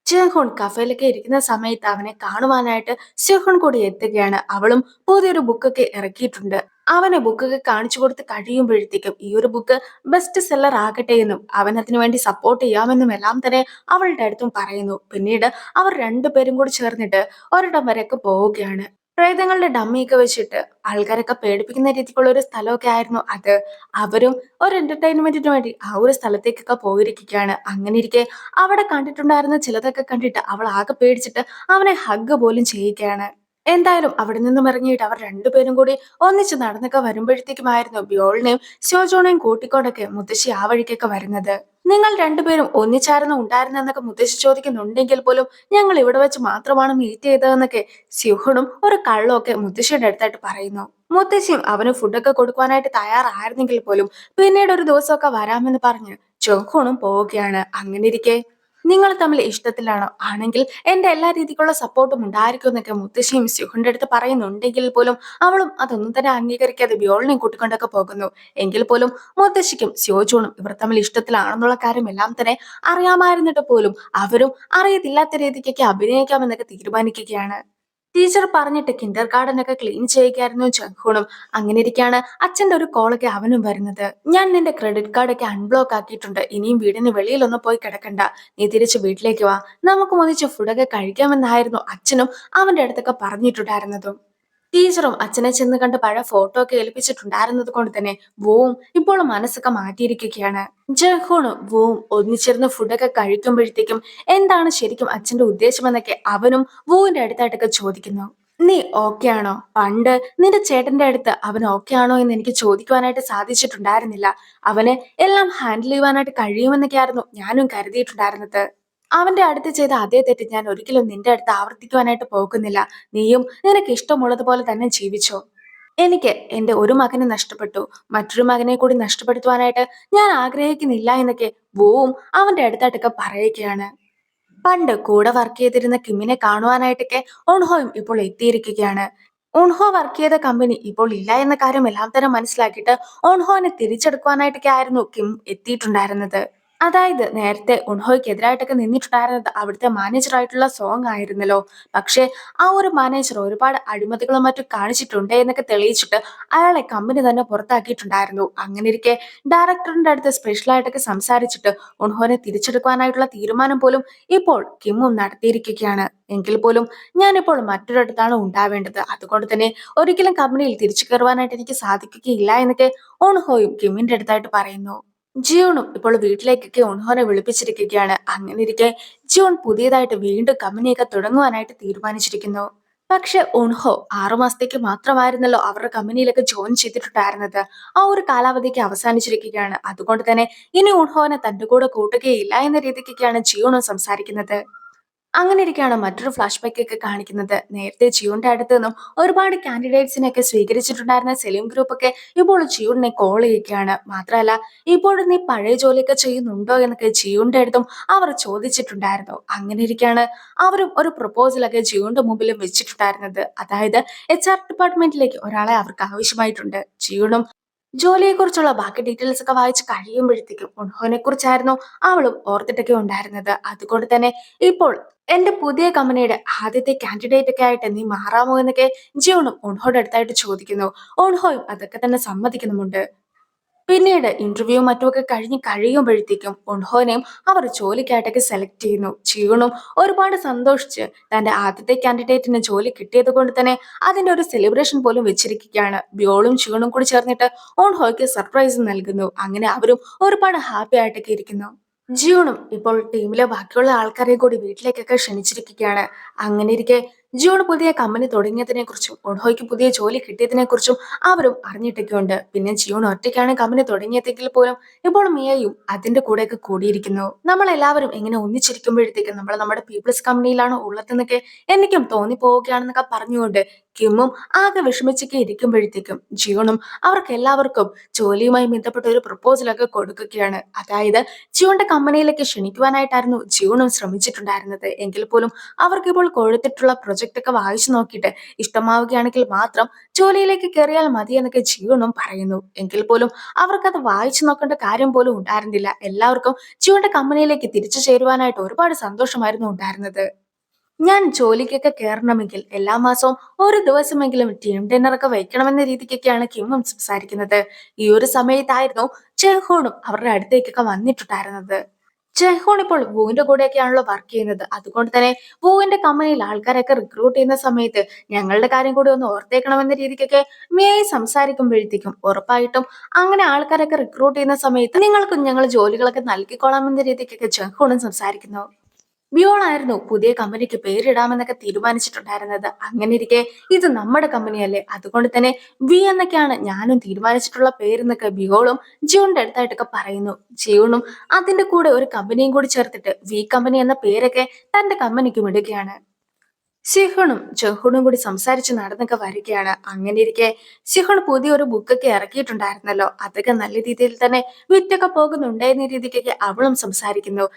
ജെഹുൺ കഫേലൊക്കെ ഇരിക്കുന്ന സമയത്ത് അവനെ കാണുവാനായിട്ട് സെഹുൺ കൂടി എത്തുകയാണ്. അവളും പുതിയൊരു ബുക്കൊക്കെ ഇറക്കിയിട്ടുണ്ട്. അവനെ ബുക്കൊക്കെ കാണിച്ചു കൊടുത്ത് കഴിയുമ്പോഴത്തേക്കും ഈ ഒരു ബുക്ക് ബെസ്റ്റ് സെല്ലർ ആകട്ടെ എന്നും അവൻ അതിനു വേണ്ടി സപ്പോർട്ട് ചെയ്യാമെന്നും എല്ലാം തന്നെ അവളുടെ അടുത്തും പറയുന്നു. പിന്നീട് അവർ രണ്ടുപേരും കൂടി ചേർന്നിട്ട് ഒരിടം വരെയൊക്കെ പോവുകയാണ്. പ്രേതങ്ങളുടെ ഡമ്മിയൊക്കെ വെച്ചിട്ട് ആൾക്കാരൊക്കെ പേടിപ്പിക്കുന്ന രീതിക്കുള്ള ഒരു സ്ഥലമൊക്കെ ആയിരുന്നു അത്. അവരും ഒരു എന്റർടൈൻമെന്റിന് വേണ്ടി ആ ഒരു സ്ഥലത്തേക്കൊക്കെ പോയിരിക്കുകയാണ്. അങ്ങനെ ഇരിക്കെ അവിടെ കണ്ടിട്ടുണ്ടായിരുന്ന ചിലതൊക്കെ കണ്ടിട്ട് അവൾ ആകെ പേടിച്ചിട്ട് അവനെ ഹഗ് പോലും ചെയ്യുകയാണ്. എന്തായാലും അവിടെ നിന്നും ഇറങ്ങിയിട്ട് അവർ രണ്ടുപേരും കൂടി ഒന്നിച്ച് നടന്നൊക്കെ വരുമ്പോഴത്തേക്കുമായിരുന്നു ബ്യോളിനെയും ഷോജോണെയും കൂട്ടിക്കൊണ്ടൊക്കെ മുത്തശ്ശി ആ വഴിക്കൊക്കെ വരുന്നത്. നിങ്ങൾ രണ്ടുപേരും ഒന്നിച്ചായിരുന്നു ഉണ്ടായിരുന്നെന്നൊക്കെ മുത്തശ്ശി ചോദിക്കുന്നുണ്ടെങ്കിൽ പോലും ഞങ്ങൾ ഇവിടെ വെച്ച് മാത്രമാണ് മീറ്റ് ചെയ്തതെന്നൊക്കെ സ്യുഹണും ഒരു കള്ളമൊക്കെ മുത്തശ്ശിയുടെ അടുത്തായിട്ട് പറയുന്നു. മുത്തശ്ശിയും അവന് ഫുഡൊക്കെ കൊടുക്കുവാനായിട്ട് തയ്യാറായിരുന്നെങ്കിൽ പോലും പിന്നീട് ഒരു ദിവസമൊക്കെ വരാമെന്ന് പറഞ്ഞ് ജോഹൂണും പോവുകയാണ്. അങ്ങനെ ഇരിക്കെ നിങ്ങൾ തമ്മിൽ ഇഷ്ടത്തിലാണോ? ആണെങ്കിൽ എന്റെ എല്ലാ രീതിക്കുള്ള സപ്പോർട്ടും ഉണ്ടായിരിക്കും എന്നൊക്കെ മുത്തശ്ശിയും സ്യുഹന്റെ അടുത്ത് പറയുന്നുണ്ടെങ്കിൽ പോലും അവളും അതൊന്നും തന്നെ അംഗീകരിക്കാതെ ബ്യോളിനെയും കൂട്ടിക്കൊണ്ടൊക്കെ പോകുന്നു. എങ്കിൽ പോലും മുത്തശ്ശിക്കും സ്യോജൂണും ഇവർ തമ്മിൽ ഇഷ്ടത്തിലാണെന്നുള്ള കാര്യം എല്ലാം തന്നെ അറിയാമായിരുന്നിട്ട് പോലും അവരും അറിയത്തില്ലാത്ത രീതിക്കൊക്കെ അഭിനയിക്കാമെന്നൊക്കെ തീരുമാനിക്കുകയാണ്. ടീച്ചർ പറഞ്ഞിട്ട് കിൻഡർ ഗാർഡൻ ഒക്കെ ക്ലീൻ ചെയ്യുകയായിരുന്നു ജംഗ്ഹൂണും. അങ്ങനെ ഇരിക്കാണ് അച്ഛന്റെ ഒരു കോളൊക്കെ അവനും വരുന്നത്. ഞാൻ നിന്റെ ക്രെഡിറ്റ് കാർഡ് ഒക്കെ അൺബ്ലോക്ക് ആക്കിയിട്ടുണ്ട്. ഇനിയും വീടിന് വെളിയിലൊന്നും പോയി കിടക്കണ്ട. നീ തിരിച്ച് വീട്ടിലേക്ക് വാ. നമുക്ക് ഒന്നിച്ച് ഫുഡൊക്കെ കഴിക്കാമെന്നായിരുന്നു അച്ഛനും അവന്റെ അടുത്തൊക്കെ പറഞ്ഞിട്ടുണ്ടായിരുന്നതും. ടീച്ചറും അച്ഛനെ ചെന്ന് കണ്ട് പഴയ ഫോട്ടോ ഒക്കെ ഏൽപ്പിച്ചിട്ടുണ്ടായിരുന്നത് കൊണ്ട് തന്നെ വോവും ഇപ്പോൾ മനസ്സൊക്കെ മാറ്റിയിരിക്കുകയാണ്. ജഹൂണും വോവും ഒന്നിച്ചിരുന്ന് ഫുഡൊക്കെ കഴിക്കുമ്പോഴത്തേക്കും എന്താണ് ശരിക്കും അച്ഛന്റെ ഉദ്ദേശമെന്നൊക്കെ അവനും വോവിന്റെ അടുത്തായിട്ടൊക്കെ ചോദിക്കുന്നു. നീ ഓക്കെ ആണോ? പണ്ട് നിന്റെ ചേട്ടന്റെ അടുത്ത് അവൻ ഓക്കെ ആണോ എന്ന് എനിക്ക് ചോദിക്കുവാനായിട്ട് സാധിച്ചിട്ടുണ്ടായിരുന്നില്ല. അവന് എല്ലാം ഹാൻഡിൽ ചെയ്യുവാനായിട്ട് കഴിയുമെന്നൊക്കെയായിരുന്നു ഞാനും കരുതിയിട്ടുണ്ടായിരുന്നത്. അവന്റെ അടുത്ത് ചെയ്ത അതേ തെറ്റ് ഞാൻ ഒരിക്കലും നിന്റെ അടുത്ത് ആവർത്തിക്കുവാനായിട്ട് പോകുന്നില്ല. നീയും നിനക്ക് ഇഷ്ടമുള്ളതുപോലെ തന്നെ ജീവിച്ചോ. എനിക്ക് എന്റെ ഒരു മകനെ നഷ്ടപ്പെട്ടു. മറ്റൊരു മകനെ കൂടി നഷ്ടപ്പെടുത്തുവാനായിട്ട് ഞാൻ ആഗ്രഹിക്കുന്നില്ല എന്നൊക്കെ വോവും അവന്റെ അടുത്തായിട്ടൊക്കെ പറയുകയാണ്. പണ്ട് കൂടെ വർക്ക് ചെയ്തിരുന്ന കിമ്മിനെ കാണുവാനായിട്ടൊക്കെ ഉൺഹോയും ഇപ്പോൾ എത്തിയിരിക്കുകയാണ്. ഉൺഹോ വർക്ക് ചെയ്ത കമ്പനി ഇപ്പോൾ ഇല്ല എന്ന കാര്യം എല്ലാം തന്നെ മനസ്സിലാക്കിയിട്ട് ഉൺഹോനെ തിരിച്ചെടുക്കുവാനായിട്ടൊക്കെ ആയിരുന്നു കിം എത്തിയിട്ടുണ്ടായിരുന്നത്. അതായത് നേരത്തെ ഉൺഹോയ്ക്കെതിരായിട്ടൊക്കെ നിന്നിട്ടുണ്ടായിരുന്നത് അവിടുത്തെ മാനേജർ ആയിട്ടുള്ള സോങ് ആയിരുന്നല്ലോ. പക്ഷെ ആ ഒരു മാനേജർ ഒരുപാട് അഴിമതികളും മറ്റും കാണിച്ചിട്ടുണ്ട് എന്നൊക്കെ തെളിയിച്ചിട്ട് അയാളെ കമ്പനി തന്നെ പുറത്താക്കിയിട്ടുണ്ടായിരുന്നു. അങ്ങനെ ഇരിക്കെ ഡയറക്ടറിന്റെ അടുത്ത് സ്പെഷ്യൽ ആയിട്ടൊക്കെ സംസാരിച്ചിട്ട് ഉൺഹോനെ തിരിച്ചെടുക്കുവാനായിട്ടുള്ള തീരുമാനം പോലും ഇപ്പോൾ കിമ്മും നടത്തിയിരിക്കുകയാണ്. എങ്കിൽ പോലും ഞാനിപ്പോൾ മറ്റൊരിടത്താണ് ഉണ്ടാവേണ്ടത്. അതുകൊണ്ട് തന്നെ ഒരിക്കലും കമ്പനിയിൽ തിരിച്ചു കയറുവാനായിട്ട് എനിക്ക് സാധിക്കുകയില്ല എന്നൊക്കെ ഉൺഹോയും കിമ്മിന്റെ അടുത്തായിട്ട് പറയുന്നു. ജിയോണും ഇപ്പോൾ വീട്ടിലേക്കൊക്കെ ഉൺഹോനെ വിളിപ്പിച്ചിരിക്കുകയാണ്. അങ്ങനെ ഇരിക്കെ ജിയോൺ പുതിയതായിട്ട് വീണ്ടും കമ്പനിയൊക്കെ തുടങ്ങുവാനായിട്ട് തീരുമാനിച്ചിരിക്കുന്നു. പക്ഷെ ഉൺഹോ 6 മാസത്തേക്ക് മാത്രമായിരുന്നല്ലോ അവരുടെ കമ്പനിയിലൊക്കെ ജോയിൻ ചെയ്തിട്ടുണ്ടായിരുന്നത്. ആ ഒരു കാലാവധിക്ക് അവസാനിച്ചിരിക്കുകയാണ്. അതുകൊണ്ട് തന്നെ ഇനി ഉൺഹോനെ തന്റെ കൂടെ കൂട്ടുകയില്ല എന്ന രീതിക്കൊക്കെയാണ് ജിയോണും സംസാരിക്കുന്നത്. അങ്ങനെ ഇരിക്കുകയാണ് മറ്റൊരു ഫ്ലാഷ് ബാക്ക് ഒക്കെ കാണിക്കുന്നത്. നേരത്തെ ജിയോന്റെ അടുത്ത് നിന്നും ഒരുപാട് കാൻഡിഡേറ്റ്സിനെയൊക്കെ സ്വീകരിച്ചിട്ടുണ്ടായിരുന്ന സെലിം ഗ്രൂപ്പ് ഒക്കെ ഇപ്പോൾ ജിയോനെ കോൾ ചെയ്യുകയാണ്. മാത്രമല്ല ഇപ്പോഴും നീ പഴയ ജോലിയൊക്കെ ചെയ്യുന്നുണ്ടോ എന്നൊക്കെ ജിയോന്റെ അടുത്തും അവർ ചോദിച്ചിട്ടുണ്ടായിരുന്നു. അങ്ങനെ ഇരിക്കുകയാണ് അവരും ഒരു പ്രപ്പോസലൊക്കെ ജിയോന്റെ മുമ്പിലും വെച്ചിട്ടുണ്ടായിരുന്നത്. അതായത് HR ഡിപ്പാർട്ട്മെന്റിലേക്ക് ഒരാളെ അവർക്ക് ആവശ്യമായിട്ടുണ്ട്. ജിയോണും ജോലിയെക്കുറിച്ചുള്ള ബാക്കി ഡീറ്റെയിൽസ് ഒക്കെ വായിച്ച് കഴിയുമ്പോഴത്തേക്കും ഉൺഹോനെ കുറിച്ചായിരുന്നു അവളും ഓർത്തിട്ടൊക്കെ ഉണ്ടായിരുന്നത്. അതുകൊണ്ട് തന്നെ ഇപ്പോൾ എന്റെ പുതിയ കമ്പനിയുടെ ആദ്യത്തെ കാൻഡിഡേറ്റ് ഒക്കെ ആയിട്ട് നീ മാറാമോ എന്നൊക്കെ ജിയോണും ഉൺഹോയുടെ അടുത്തായിട്ട് ചോദിക്കുന്നു. ഉൺഹോയും അതൊക്കെ തന്നെ സമ്മതിക്കുന്നുമുണ്ട്. പിന്നീട് ഇന്റർവ്യൂ മറ്റുമൊക്കെ കഴിഞ്ഞ് കഴിയുമ്പോഴത്തേക്കും ഉൺഹോനെയും അവർ ജോലിക്കായിട്ടൊക്കെ സെലക്ട് ചെയ്യുന്നു. ജിയോണും ഒരുപാട് സന്തോഷിച്ച് തന്റെ ആദ്യത്തെ കാൻഡിഡേറ്റിന് ജോലി കിട്ടിയത് കൊണ്ട് തന്നെ അതിന്റെ ഒരു സെലിബ്രേഷൻ പോലും വെച്ചിരിക്കുകയാണ്. ബ്യോളും ജിയോണും കൂടി ചേർന്നിട്ട് ഉൺഹോയ്ക്ക് സർപ്രൈസ് നൽകുന്നു. അങ്ങനെ അവരും ഒരുപാട് ഹാപ്പി ആയിട്ടൊക്കെ ഇരിക്കുന്നു. ജിയോണും ഇപ്പോൾ ടീമിലെ ബാക്കിയുള്ള ആൾക്കാരെ കൂടി വീട്ടിലേക്കൊക്കെ ക്ഷണിച്ചിരിക്കുകയാണ്. അങ്ങനെ ഇരിക്കെ ജിയോണ് പുതിയ കമ്പനി തുടങ്ങിയതിനെ കുറിച്ചും ഉൺഹോയ്ക്ക് പുതിയ ജോലി കിട്ടിയതിനെ കുറിച്ചും അവരും അറിഞ്ഞിട്ടൊക്കെയുണ്ട്. പിന്നെ ജിയോൺ ഒറ്റയ്ക്കാണ് കമ്പനി തുടങ്ങിയതെങ്കിൽ പോലും ഇപ്പോൾ മിയയും അതിന്റെ കൂടെയൊക്കെ കൂടിയിരിക്കുന്നു. നമ്മൾ എല്ലാവരും ഇങ്ങനെ ഒന്നിച്ചിരിക്കുമ്പോഴത്തേക്കും നമ്മൾ നമ്മുടെ പീപ്പിൾസ് കമ്പനിയിലാണ് ഉള്ളതെന്നൊക്കെ എനിക്കും തോന്നിപ്പോവുകയാണെന്നൊക്കെ പറഞ്ഞുകൊണ്ട് കിമ്മും ആകെ വിഷമിച്ചൊക്കെ ഇരിക്കുമ്പോഴത്തേക്കും ജിയോണും അവർക്ക് എല്ലാവർക്കും ജോലിയുമായി ബന്ധപ്പെട്ട ഒരു പ്രപ്പോസലൊക്കെ കൊടുക്കുകയാണ്. അതായത് ജിയോന്റെ കമ്പനിയിലേക്ക് ക്ഷണിക്കുവാനായിട്ടായിരുന്നു ജിയോണും ശ്രമിച്ചിട്ടുണ്ടായിരുന്നത്. എങ്കിൽ പോലും അവർക്ക് ഇപ്പോൾ കൊടുത്തിട്ടുള്ള പ്രോജക്റ്റ് ഒക്കെ വായിച്ചു നോക്കിയിട്ട് ഇഷ്ടമാവുകയാണെങ്കിൽ മാത്രം ജോലിയിലേക്ക് കയറിയാൽ മതി എന്നൊക്കെ ജിയോണും പറയുന്നു. എങ്കിൽ പോലും അവർക്കത് വായിച്ചു നോക്കേണ്ട കാര്യം പോലും ഉണ്ടായിരുന്നില്ല. എല്ലാവർക്കും ജിയോന്റെ കമ്പനിയിലേക്ക് തിരിച്ചു ചേരുവാനായിട്ട് ഒരുപാട് സന്തോഷമായിരുന്നു ഉണ്ടായിരുന്നത്. ഞാൻ ജോലിക്കൊക്കെ കയറണമെങ്കിൽ എല്ലാ മാസവും ഒരു ദിവസമെങ്കിലും ടീം ഡിന്നർ ഒക്കെ വയ്ക്കണമെന്ന രീതിക്കൊക്കെയാണ് കിമ്മും സംസാരിക്കുന്നത്. ഈ ഒരു സമയത്തായിരുന്നു ജെഹോണും അവരുടെ അടുത്തേക്കൊക്കെ വന്നിട്ടുണ്ടായിരുന്നത്. ജെഹോൺ ഇപ്പോൾ വുവിന്റെ കൂടെയൊക്കെയാണല്ലോ വർക്ക് ചെയ്യുന്നത്. അതുകൊണ്ട് തന്നെ വുവിന്റെ കമ്പനിയിൽ ആൾക്കാരൊക്കെ റിക്രൂട്ട് ചെയ്യുന്ന സമയത്ത് ഞങ്ങളുടെ കാര്യം കൂടി ഒന്ന് ഓർത്തേക്കണമെന്ന രീതിക്കൊക്കെ മേയായി സംസാരിക്കുമ്പോഴത്തേക്കും ഉറപ്പായിട്ടും അങ്ങനെ ആൾക്കാരൊക്കെ റിക്രൂട്ട് ചെയ്യുന്ന സമയത്ത് നിങ്ങൾക്കും ഞങ്ങൾ ജോലികളൊക്കെ നൽകിക്കോളാമെന്ന രീതിക്കൊക്കെ ജെഹോണും സംസാരിക്കുന്നു. ബിയോളായിരുന്നു പുതിയ കമ്പനിക്ക് പേരിടാമെന്നൊക്കെ തീരുമാനിച്ചിട്ടുണ്ടായിരുന്നത്. അങ്ങനെ ഇരിക്കെ ഇത് നമ്മുടെ കമ്പനിയല്ലേ, അതുകൊണ്ട് തന്നെ വി എന്നൊക്കെയാണ് ഞാനും തീരുമാനിച്ചിട്ടുള്ള പേരെന്നൊക്കെ ബിയോളും ജിയോണിന്റെ അടുത്തായിട്ടൊക്കെ പറയുന്നു. ജിയോണും അതിന്റെ കൂടെ ഒരു കമ്പനിയും കൂടി ചേർത്തിട്ട് വി കമ്പനി എന്ന പേരൊക്കെ തന്റെ കമ്പനിക്കും ഇടുകയാണ്. സിഹുണും ജഹുണും കൂടി സംസാരിച്ച് നടന്നൊക്കെ വരികയാണ്. അങ്ങനെ ഇരിക്കെ സിഹുൺ പുതിയൊരു ബുക്കൊക്കെ ഇറക്കിയിട്ടുണ്ടായിരുന്നല്ലോ, അതൊക്കെ നല്ല രീതിയിൽ തന്നെ വിറ്റൊക്കെ പോകുന്നുണ്ട് എന്ന രീതിക്കൊക്കെ അവളും സംസാരിക്കുന്നു.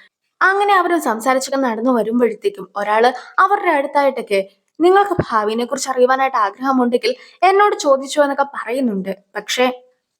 അങ്ങനെ അവരും സംസാരിച്ചൊക്കെ നടന്നു വരുമ്പോഴത്തേക്കും ഒരാള് അവരുടെ അടുത്തായിട്ടൊക്കെ നിങ്ങൾക്ക് ഭാവിനെ കുറിച്ച് അറിയുവാനായിട്ട് ആഗ്രഹമുണ്ടെങ്കിൽ എന്നോട് ചോദിച്ചു എന്നൊക്കെ പറയുന്നുണ്ട്. പക്ഷേ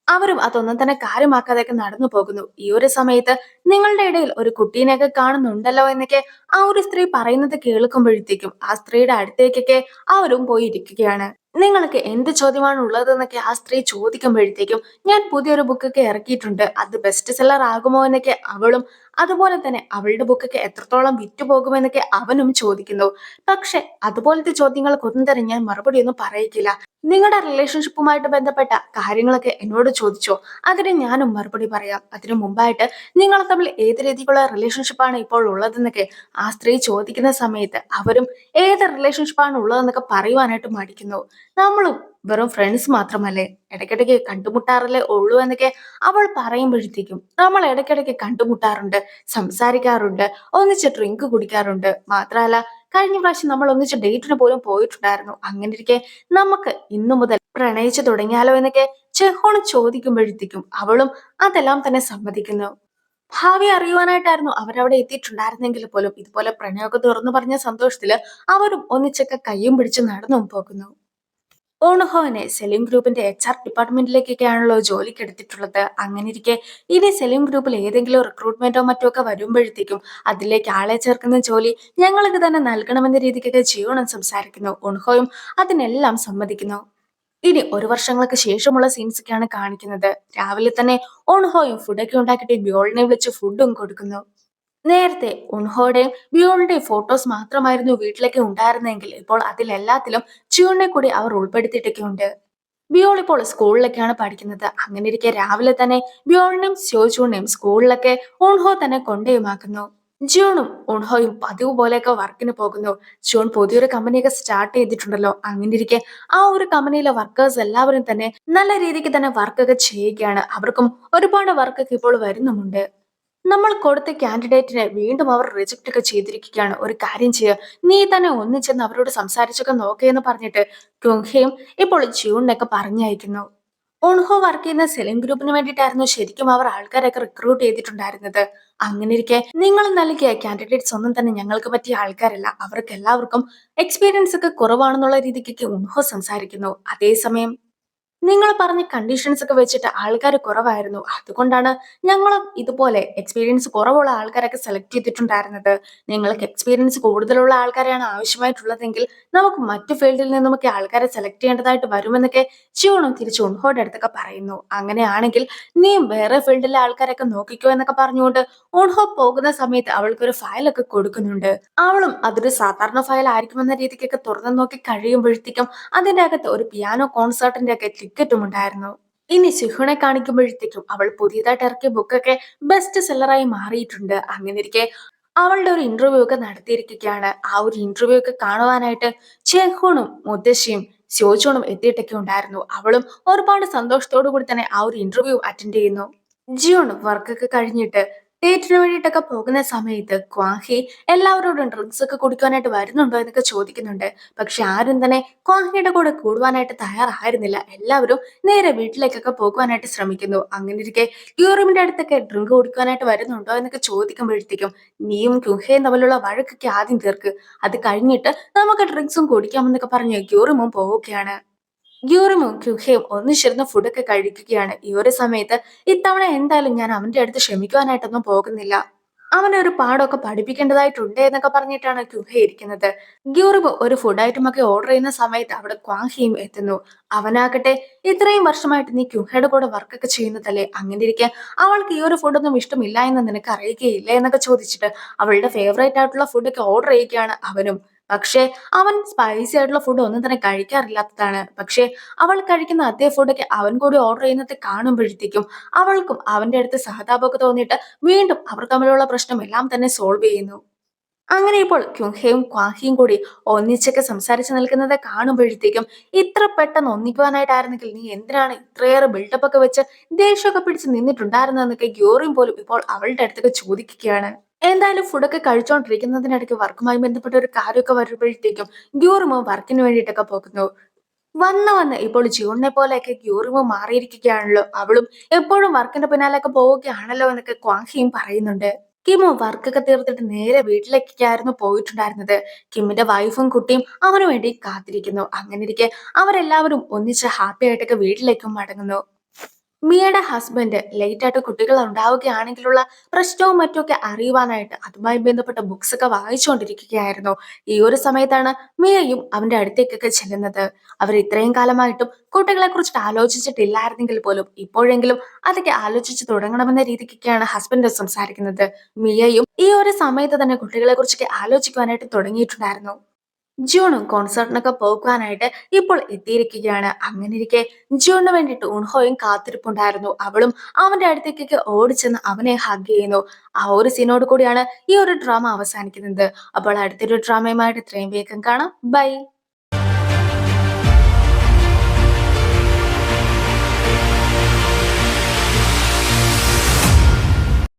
അവരും അതൊന്നും തന്നെ കാര്യമാക്കാതെയൊക്കെ നടന്നു പോകുന്നു. ഈ ഒരു സമയത്ത് നിങ്ങളുടെ ഇടയിൽ ഒരു കുട്ടീനെയൊക്കെ കാണുന്നുണ്ടല്ലോ എന്നൊക്കെ ആ ഒരു സ്ത്രീ പറയുന്നത് കേൾക്കുമ്പോഴത്തേക്കും ആ സ്ത്രീയുടെ അടുത്തേക്കൊക്കെ അവരും പോയി ഇരിക്കുകയാണ്. നിങ്ങൾക്ക് എന്ത് ചോദ്യമാണ് ഉള്ളതെന്നൊക്കെ ആ സ്ത്രീ ചോദിക്കുമ്പോഴത്തേക്കും ഞാൻ പുതിയൊരു ബുക്കൊക്കെ ഇറക്കിയിട്ടുണ്ട്, അത് ബെസ്റ്റ് സെല്ലർ ആകുമോ എന്നൊക്കെ അവളും അതുപോലെ തന്നെ അവളുടെ ബുക്കൊക്കെ എത്രത്തോളം വിറ്റുപോകുമെന്നൊക്കെ അവനും ചോദിക്കുന്നു. പക്ഷെ അതുപോലത്തെ ചോദ്യങ്ങൾക്കൊന്നും തന്നെ ഞാൻ മറുപടി ഒന്നും പറയിക്കില്ല. നിങ്ങളുടെ റിലേഷൻഷിപ്പുമായിട്ട് ബന്ധപ്പെട്ട കാര്യങ്ങളൊക്കെ എന്നോട് ചോദിച്ചോ, അതിന് ഞാനും മറുപടി പറയാം. അതിനു മുമ്പായിട്ട് നിങ്ങൾ തമ്മിൽ ഏത് രീതിയിലുള്ള റിലേഷൻഷിപ്പാണ് ഇപ്പോൾ ഉള്ളതെന്നൊക്കെ ആ സ്ത്രീ ചോദിക്കുന്ന സമയത്ത് അവരും ഏത് റിലേഷൻഷിപ്പാണ് ഉള്ളതെന്നൊക്കെ പറയുവാനായിട്ട് മടിക്കുന്നു. നമ്മളും വെറും ഫ്രണ്ട്സ് മാത്രമല്ലേ, ഇടയ്ക്കിടയ്ക്ക് കണ്ടുമുട്ടാറല്ലേ ഉള്ളൂ എന്നൊക്കെ അവൾ പറയുമ്പോഴത്തേക്കും നമ്മൾ ഇടയ്ക്കിടയ്ക്ക് കണ്ടുമുട്ടാറുണ്ട്, സംസാരിക്കാറുണ്ട്, ഒന്നിച്ച് ഡ്രിങ്ക് കുടിക്കാറുണ്ട്. മാത്രമല്ല കഴിഞ്ഞ പ്രാവശ്യം നമ്മൾ ഒന്നിച്ച് ഡേറ്റിന് പോലും പോയിട്ടുണ്ടായിരുന്നു. അങ്ങനെ ഇരിക്കെ നമുക്ക് ഇന്നു മുതൽ പ്രണയിച്ചു തുടങ്ങിയാലോ എന്നൊക്കെ ചെഹോൺ ചോദിക്കുമ്പോഴത്തേക്കും അവളും അതെല്ലാം തന്നെ സമ്മതിക്കുന്നു. ഭാവി അറിയുവാനായിട്ടായിരുന്നു അവരവിടെ എത്തിയിട്ടുണ്ടായിരുന്നെങ്കിൽ പോലും ഇതുപോലെ പ്രണയമൊക്കെ തുറന്നു പറഞ്ഞ സന്തോഷത്തില് അവരും ഒന്നിച്ചൊക്കെ കയ്യും പിടിച്ച് നടന്നും പോകുന്നു. ഓണുഹോനെ സെലിം ഗ്രൂപ്പിന്റെ HR ഡിപ്പാർട്ട്മെന്റിലേക്കൊക്കെയാണല്ലോ ജോലിക്ക് എടുത്തിട്ടുള്ളത്. അങ്ങനെ ഇരിക്കെ ഇനി സെലിം ഗ്രൂപ്പിൽ ഏതെങ്കിലും റിക്രൂട്ട്മെന്റോ മറ്റോ ഒക്കെ വരുമ്പോഴത്തേക്കും അതിലേക്ക് ആളെ ചേർക്കുന്ന ജോലി ഞങ്ങൾക്ക് തന്നെ നൽകണമെന്ന രീതിക്കൊക്കെ ജിയോണും സംസാരിക്കുന്നു. ഓൺഹോയും അതിനെല്ലാം സമ്മതിക്കുന്നു. ഇനി ഒരു വർഷങ്ങൾക്ക് ശേഷമുള്ള സീൻസ് ഒക്കെയാണ് കാണിക്കുന്നത്. രാവിലെ തന്നെ ഓൺഹോയും ഫുഡൊക്കെ ഉണ്ടാക്കിയിട്ട് ബ്യോളിനെ വിളിച്ച് ഫുഡും കൊടുക്കുന്നു. നേരത്തെ ഉൺഹോയുടെയും ബിയോളിന്റെയും ഫോട്ടോസ് മാത്രമായിരുന്നു വീട്ടിലേക്ക് ഉണ്ടായിരുന്നെങ്കിൽ ഇപ്പോൾ അതിലെല്ലാത്തിലും ജിയോണിനെ കൂടി അവർ ഉൾപ്പെടുത്തിയിട്ടൊക്കെയുണ്ട്. ബിയോൾ ഇപ്പോൾ സ്കൂളിലൊക്കെയാണ് പഠിക്കുന്നത്. അങ്ങനെ ഇരിക്കെ രാവിലെ തന്നെ ബിയോളിനെയും സ്യോജുവിനെയും സ്കൂളിലൊക്കെ ഉൺഹോ തന്നെ കൊണ്ടുമാക്കുന്നു. ജിയോണും ഉൺഹോയും പതിവ് പോലെയൊക്കെ വർക്കിന് പോകുന്നു. ജിയോൺ പുതിയൊരു കമ്പനിയൊക്കെ സ്റ്റാർട്ട് ചെയ്തിട്ടുണ്ടല്ലോ. അങ്ങനെ ഇരിക്കെ ആ ഒരു കമ്പനിയിലെ വർക്കേഴ്സ് എല്ലാവരും തന്നെ നല്ല രീതിക്ക് തന്നെ വർക്കൊക്കെ ചെയ്യുകയാണ്. അവർക്കും ഒരുപാട് വർക്കൊക്കെ ഇപ്പോൾ വരുന്നുമുണ്ട്. നമ്മൾ കൊടുത്ത കാൻഡിഡേറ്റിനെ വീണ്ടും അവർ റിജക്റ്റ് ഒക്കെ ചെയ്തിരിക്കുകയാണ്. ഒരു കാര്യം ചെയ്യുക, നീ തന്നെ ഒന്നിച്ചെന്ന് അവരോട് സംസാരിച്ചൊക്കെ നോക്കേന്ന് പറഞ്ഞിട്ട് ക്യുങ്ഹയും ഇപ്പോൾ ജിയൂണിനൊക്കെ പറഞ്ഞയക്കുന്നു. ഓൺഹോ വർക്ക് ചെയ്യുന്ന സെലിം ഗ്രൂപ്പിന് വേണ്ടിയിട്ടായിരുന്നു ശരിക്കും അവർ ആൾക്കാരൊക്കെ റിക്രൂട്ട് ചെയ്തിട്ടുണ്ടായിരുന്നത്. അങ്ങനെ ഇരിക്കെ നിങ്ങൾ നൽകിയ കാൻഡിഡേറ്റ്സ് ഒന്നും തന്നെ ഞങ്ങൾക്ക് പറ്റിയ ആൾക്കാരല്ല, അവർക്ക് എല്ലാവർക്കും എക്സ്പീരിയൻസ് ഒക്കെ കുറവാണെന്നുള്ള രീതിക്കൊക്കെ ഉൺഹോ സംസാരിക്കുന്നു. അതേസമയം നിങ്ങൾ പറഞ്ഞ കണ്ടീഷൻസ് ഒക്കെ വെച്ചിട്ട് ആൾക്കാർ കുറവായിരുന്നു, അതുകൊണ്ടാണ് ഞങ്ങളും ഇതുപോലെ എക്സ്പീരിയൻസ് കുറവുള്ള ആൾക്കാരൊക്കെ സെലക്ട് ചെയ്തിട്ടുണ്ടായിരുന്നത്. നിങ്ങൾക്ക് എക്സ്പീരിയൻസ് കൂടുതലുള്ള ആൾക്കാരെയാണ് ആവശ്യമായിട്ടുള്ളതെങ്കിൽ നമുക്ക് മറ്റു ഫീൽഡിൽ നിന്നുമൊക്കെ ആൾക്കാരെ സെലക്ട് ചെയ്യേണ്ടതായിട്ട് വരുമെന്നൊക്കെ ജിയോണും തിരിച്ചു ഉൺഹോയുടെ അടുത്തൊക്കെ പറയുന്നു. അങ്ങനെയാണെങ്കിൽ നീയും വേറെ ഫീൽഡിലെ ആൾക്കാരൊക്കെ നോക്കിക്കോ എന്നൊക്കെ പറഞ്ഞുകൊണ്ട് ഉൺഹോ പോകുന്ന സമയത്ത് അവൾക്കൊരു ഫയലൊക്കെ കൊടുക്കുന്നുണ്ട്. അവളും അതൊരു സാധാരണ ഫയൽ ആയിരിക്കുമെന്ന രീതിക്കൊക്കെ തുറന്നു നോക്കി കഴിയുമ്പോഴത്തേക്കും അതിന്റെ അകത്ത് ഒരു പിയാനോ കോൺസേർട്ടിന്റെ ഒക്കെ ടിക്കറ്റും ഉണ്ടായിരുന്നു. ഇനി സിഹുണെ കാണിക്കുമ്പോഴത്തേക്കും അവൾ പുതിയതായിട്ട് ഇറക്കിയ ബുക്കൊക്കെ ബെസ്റ്റ് സെല്ലറായി മാറിയിട്ടുണ്ട്. അങ്ങനെ ഇരിക്കെ അവളുടെ ഒരു ഇന്റർവ്യൂ ഒക്കെ നടത്തിയിരിക്കുകയാണ്. ആ ഒരു ഇന്റർവ്യൂ ഒക്കെ കാണുവാനായിട്ട് ചേഹൂണും മുത്തശ്ശിയും സ്യോജോണും എത്തിയിട്ടൊക്കെ ഉണ്ടായിരുന്നു. അവളും ഒരുപാട് സന്തോഷത്തോടു കൂടി തന്നെ ആ ഒരു ഇന്റർവ്യൂ അറ്റൻഡ് ചെയ്യുന്നു. ജിയോൺ വർക്കൊക്കെ കഴിഞ്ഞിട്ട് ഡേറ്റിന് വേണ്ടിയിട്ടൊക്കെ പോകുന്ന സമയത്ത് ക്വാഹി എല്ലാവരോടും ഡ്രിങ്ക്സ് ഒക്കെ കുടിക്കാനായിട്ട് വരുന്നുണ്ടോ എന്നൊക്കെ ചോദിക്കുന്നുണ്ട്. പക്ഷെ ആരും തന്നെ ക്വാഹിയുടെ കൂടെ കൂടുവാനായിട്ട് തയ്യാറായിരുന്നില്ല. എല്ലാവരും നേരെ വീട്ടിലേക്കൊക്കെ പോകുവാനായിട്ട് ശ്രമിക്കുന്നു. അങ്ങനെ ഇരിക്കെ യൂറിമിന്റെ അടുത്തൊക്കെ ഡ്രിങ്ക് കുടിക്കാനായിട്ട് വരുന്നുണ്ടോ എന്നൊക്കെ ചോദിക്കുമ്പോഴത്തേക്കും നീയും ക്യുഹയും തമ്മിലുള്ള വഴക്കൊക്കെ ആദ്യം തീർക്ക്, അത് കഴിഞ്ഞിട്ട് നമുക്ക് ഡ്രിങ്ക്സും കുടിക്കാമെന്നൊക്കെ പറഞ്ഞ് യൂറിമും പോവുകയാണ്. ഗ്യൂറിമും ക്യുഹയും ഒന്നിച്ചിരുന്ന് ഫുഡൊക്കെ കഴിക്കുകയാണ്. ഈ ഒരു സമയത്ത് ഇത്തവണ എന്തായാലും ഞാൻ അവന്റെ അടുത്ത് ക്ഷമിക്കുവാനായിട്ടൊന്നും പോകുന്നില്ല. അവനെ ഒരു പാഠമൊക്കെ പഠിപ്പിക്കേണ്ടതായിട്ടുണ്ട് എന്നൊക്കെ പറഞ്ഞിട്ടാണ് ക്യുഹ ഇരിക്കുന്നത്. ഗ്യൂറിമ് ഒരു ഫുഡ് ഐറ്റം ഒക്കെ ഓർഡർ ചെയ്യുന്ന സമയത്ത് അവിടെ ക്വാഹിയും എത്തുന്നു. അവനാകട്ടെ ഇത്രയും വർഷമായിട്ട് നീ ക്യുഹയുടെ കൂടെ വർക്കൊക്കെ ചെയ്യുന്നതല്ലേ, അങ്ങനെ ഇരിക്കെ അവൾക്ക് ഈ ഒരു ഫുഡൊന്നും ഇഷ്ടമില്ല എന്ന് നിനക്ക് അറിയുകയില്ല എന്നൊക്കെ ചോദിച്ചിട്ട് അവളുടെ ഫേവറേറ്റ് ആയിട്ടുള്ള ഫുഡൊക്കെ ഓർഡർ ചെയ്യുകയാണ് അവനും. പക്ഷേ അവൻ സ്പൈസി ആയിട്ടുള്ള ഫുഡ് ഒന്നും തന്നെ കഴിക്കാറില്ലാത്തതാണ്. പക്ഷേ അവൾ കഴിക്കുന്ന അതേ ഫുഡൊക്കെ അവൻ കൂടി ഓർഡർ ചെയ്യുന്നത് കാണുമ്പോഴത്തേക്കും അവൾക്കും അവന്റെ അടുത്ത് സഹതാപമൊക്കെ തോന്നിയിട്ട് വീണ്ടും അവർ തമ്മിലുള്ള പ്രശ്നം എല്ലാം തന്നെ സോൾവ് ചെയ്യുന്നു. അങ്ങനെ ഇപ്പോൾ ക്യുഹയും ക്വാഹിയും കൂടി ഒന്നിച്ചൊക്കെ സംസാരിച്ച് നിൽക്കുന്നത് കാണുമ്പോഴത്തേക്കും ഇത്ര പെട്ടെന്ന് ഒന്നിക്കുവാനായിട്ടായിരുന്നെങ്കിൽ നീ എന്തിനാണ് ഇത്രയേറെ ബിൽഡപ്പ് ഒക്കെ വെച്ച് ദേഷ്യമൊക്കെ പിടിച്ച് നിന്നിട്ടുണ്ടായിരുന്നതെന്നൊക്കെ ഗ്യോറിയും പോലും ഇപ്പോൾ അവളുടെ അടുത്തൊക്കെ ചോദിക്കുകയാണ്. എന്തായാലും ഫുഡൊക്കെ കഴിച്ചുകൊണ്ടിരിക്കുന്നതിനിടയ്ക്ക് വർക്കുമായി ബന്ധപ്പെട്ട ഒരു കാര്യമൊക്കെ വരുമ്പോഴത്തേക്കും ഗ്യൂറിമോ വർക്കിന് വേണ്ടിയിട്ടൊക്കെ പോകുന്നു. വന്ന് ഇപ്പോൾ ജൂണിനെ പോലെയൊക്കെ ഗ്യൂറിമോ മാറിയിരിക്കുകയാണല്ലോ, അവളും എപ്പോഴും വർക്കിന്റെ പിന്നാലെയൊക്കെ പോവുകയാണല്ലോ എന്നൊക്കെ ക്വാഹിയും പറയുന്നുണ്ട്. കിമോ വർക്കൊക്കെ തീർത്തിട്ട് നേരെ വീട്ടിലേക്കായിരുന്നു പോയിട്ടുണ്ടായിരുന്നത്. കിമ്മിന്റെ വൈഫും കുട്ടിയും അവന് വേണ്ടി കാത്തിരിക്കുന്നു. അങ്ങനെ ഇരിക്കെ അവരെല്ലാവരും ഒന്നിച്ച് ഹാപ്പി ആയിട്ടൊക്കെ വീട്ടിലേക്കും മടങ്ങുന്നു. മിയയുടെ ഹസ്ബൻഡ് ലേറ്റ് ആയിട്ട് കുട്ടികൾ ഉണ്ടാവുകയാണെങ്കിലുള്ള പ്രശ്നവും മറ്റുമൊക്കെ അറിയുവാനായിട്ട് അതുമായി ബന്ധപ്പെട്ട ബുക്സ് ഒക്കെ വായിച്ചുകൊണ്ടിരിക്കുകയായിരുന്നു. ഈ ഒരു സമയത്താണ് മിയയും അവന്റെ അടുത്തേക്കൊക്കെ ചെല്ലുന്നത്. അവർ ഇത്രയും കാലമായിട്ടും കുട്ടികളെ കുറിച്ചിട്ട് ആലോചിച്ചിട്ടില്ലായിരുന്നെങ്കിൽ പോലും ഇപ്പോഴെങ്കിലും അതൊക്കെ ആലോചിച്ച് തുടങ്ങണമെന്ന രീതിക്കൊക്കെയാണ് ഹസ്ബൻഡ് സംസാരിക്കുന്നത്. മിയയും ഈ ഒരു സമയത്ത് തന്നെ കുട്ടികളെ കുറിച്ചൊക്കെ ആലോചിക്കുവാനായിട്ട് തുടങ്ങിയിട്ടുണ്ടായിരുന്നു. ജൂണും കോൺസേർട്ടിനൊക്കെ പോകുവാനായിട്ട് ഇപ്പോൾ എത്തിയിരിക്കുകയാണ്. അങ്ങനെ ഇരിക്കെ ജൂണിന് വേണ്ടിയിട്ട് ഉൺഹോയും കാത്തിരിപ്പുണ്ടായിരുന്നു. അവളും അവന്റെ അടുത്തേക്കൊക്കെ ഓടിച്ചെന്ന് അവനെ ഹഗ് ചെയ്യുന്നു. ആ ഒരു സീനോട് കൂടിയാണ് ഈ ഒരു ഡ്രാമ അവസാനിക്കുന്നത്. അപ്പോൾ അടുത്തൊരു ഡ്രാമയുമായിട്ട് ഇത്രയും വേഗം കാണാം. ബൈ.